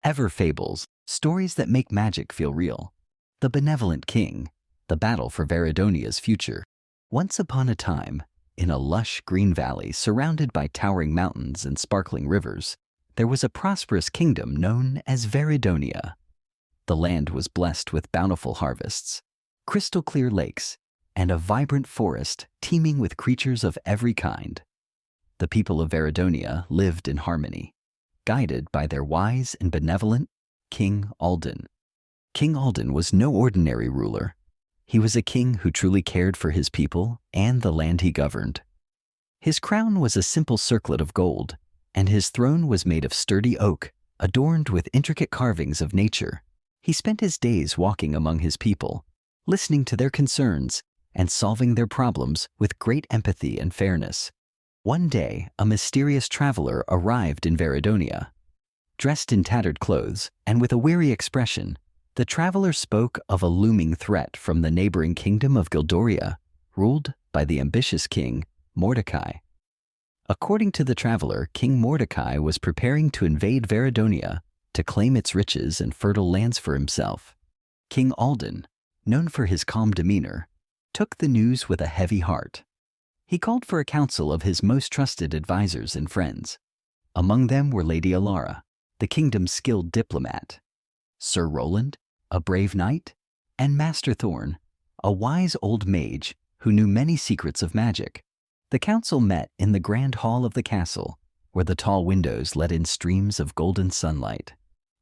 Ever fables, stories that make magic feel real. The Benevolent King, the battle for Veridonia's future. Once upon a time, in a lush green valley surrounded by towering mountains and sparkling rivers, there was a prosperous kingdom known as Veridonia. The land was blessed with bountiful harvests, crystal clear lakes, and a vibrant forest teeming with creatures of every kind. The people of Veridonia lived in harmony, guided by their wise and benevolent King Alden. King Alden was no ordinary ruler. He was a king who truly cared for his people and the land he governed. His crown was a simple circlet of gold, and his throne was made of sturdy oak, adorned with intricate carvings of nature. He spent his days walking among his people, listening to their concerns and solving their problems with great empathy and fairness. One day, a mysterious traveler arrived in Veridonia. Dressed in tattered clothes and with a weary expression, the traveler spoke of a looming threat from the neighboring kingdom of Gildoria, ruled by the ambitious King Mordecai. According to the traveler, King Mordecai was preparing to invade Veridonia to claim its riches and fertile lands for himself. King Alden, known for his calm demeanor, took the news with a heavy heart. He called for a council of his most trusted advisors and friends. Among them were Lady Alara, the kingdom's skilled diplomat, Sir Roland, a brave knight, and Master Thorn, a wise old mage who knew many secrets of magic. The council met in the grand hall of the castle, where the tall windows let in streams of golden sunlight.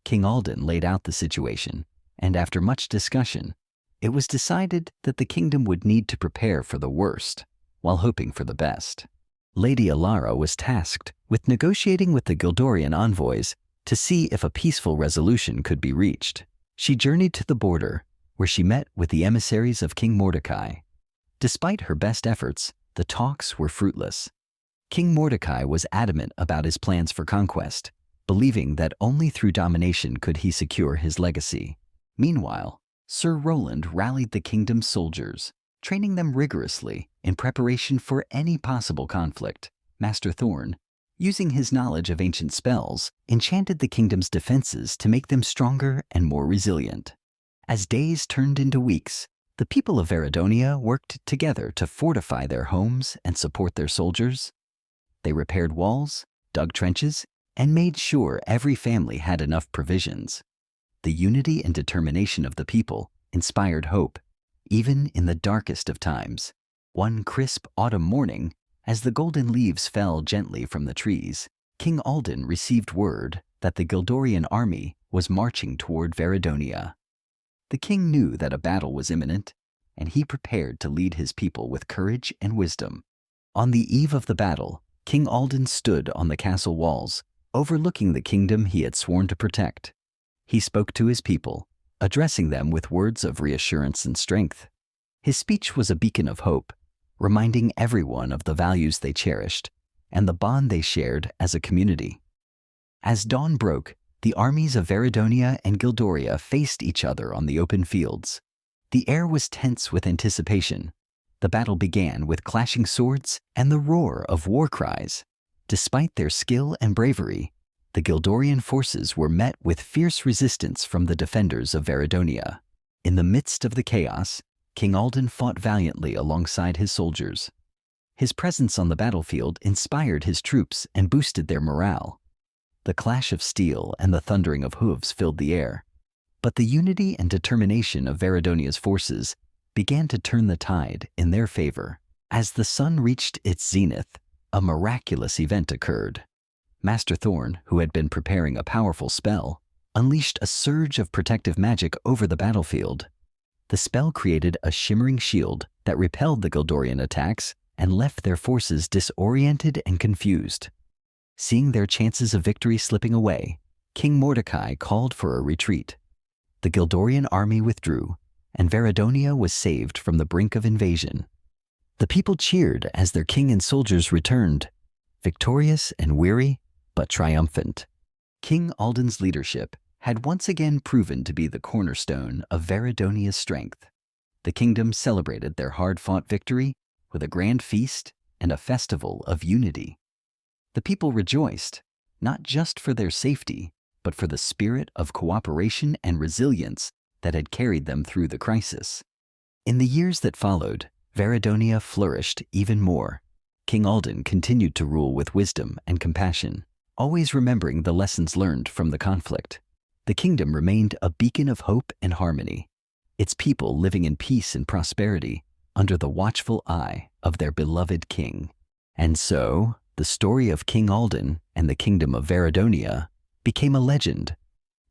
King Alden laid out the situation, and after much discussion, it was decided that the kingdom would need to prepare for the worst, while hoping for the best. Lady Alara was tasked with negotiating with the Gildorian envoys to see if a peaceful resolution could be reached. She journeyed to the border, where she met with the emissaries of King Mordecai. Despite her best efforts, the talks were fruitless. King Mordecai was adamant about his plans for conquest, believing that only through domination could he secure his legacy. Meanwhile, Sir Roland rallied the kingdom's soldiers, training them rigorously in preparation for any possible conflict. Master Thorn, using his knowledge of ancient spells, enchanted the kingdom's defenses to make them stronger and more resilient. As days turned into weeks, the people of Veridonia worked together to fortify their homes and support their soldiers. They repaired walls, dug trenches, and made sure every family had enough provisions. The unity and determination of the people inspired hope, even in the darkest of times. One crisp autumn morning, as the golden leaves fell gently from the trees, King Alden received word that the Gildorian army was marching toward Veridonia. The king knew that a battle was imminent, and he prepared to lead his people with courage and wisdom. On the eve of the battle, King Alden stood on the castle walls, overlooking the kingdom he had sworn to protect. He spoke to his people, addressing them with words of reassurance and strength. His speech was a beacon of hope, reminding everyone of the values they cherished and the bond they shared as a community. As dawn broke, the armies of Veridonia and Gildoria faced each other on the open fields. The air was tense with anticipation. The battle began with clashing swords and the roar of war cries. Despite their skill and bravery, the Gildorian forces were met with fierce resistance from the defenders of Veridonia. In the midst of the chaos, King Alden fought valiantly alongside his soldiers. His presence on the battlefield inspired his troops and boosted their morale. The clash of steel and the thundering of hooves filled the air, but the unity and determination of Veridonia's forces began to turn the tide in their favor. As the sun reached its zenith, a miraculous event occurred. Master Thorn, who had been preparing a powerful spell, unleashed a surge of protective magic over the battlefield. The spell created a shimmering shield that repelled the Gildorian attacks and left their forces disoriented and confused. Seeing their chances of victory slipping away, King Mordecai called for a retreat. The Gildorian army withdrew, and Veridonia was saved from the brink of invasion. The people cheered as their king and soldiers returned, victorious and weary, but triumphant. King Alden's leadership had once again proven to be the cornerstone of Veridonia's strength. The kingdom celebrated their hard-fought victory with a grand feast and a festival of unity. The people rejoiced, not just for their safety, but for the spirit of cooperation and resilience that had carried them through the crisis. In the years that followed, Veridonia flourished even more. King Alden continued to rule with wisdom and compassion, always remembering the lessons learned from the conflict. The kingdom remained a beacon of hope and harmony, its people living in peace and prosperity under the watchful eye of their beloved king. And so, the story of King Alden and the kingdom of Veridonia became a legend,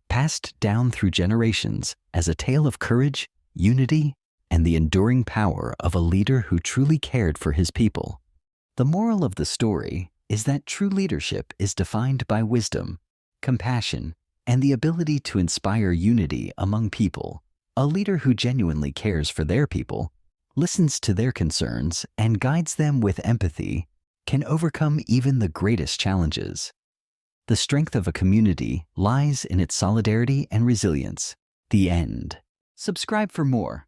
passed down through generations as a tale of courage, unity, and the enduring power of a leader who truly cared for his people. The moral of the story is that true leadership is defined by wisdom, compassion, and the ability to inspire unity among people. A leader who genuinely cares for their people, listens to their concerns, and guides them with empathy can overcome even the greatest challenges. The strength of a community lies in its solidarity and resilience. The end. Subscribe for more.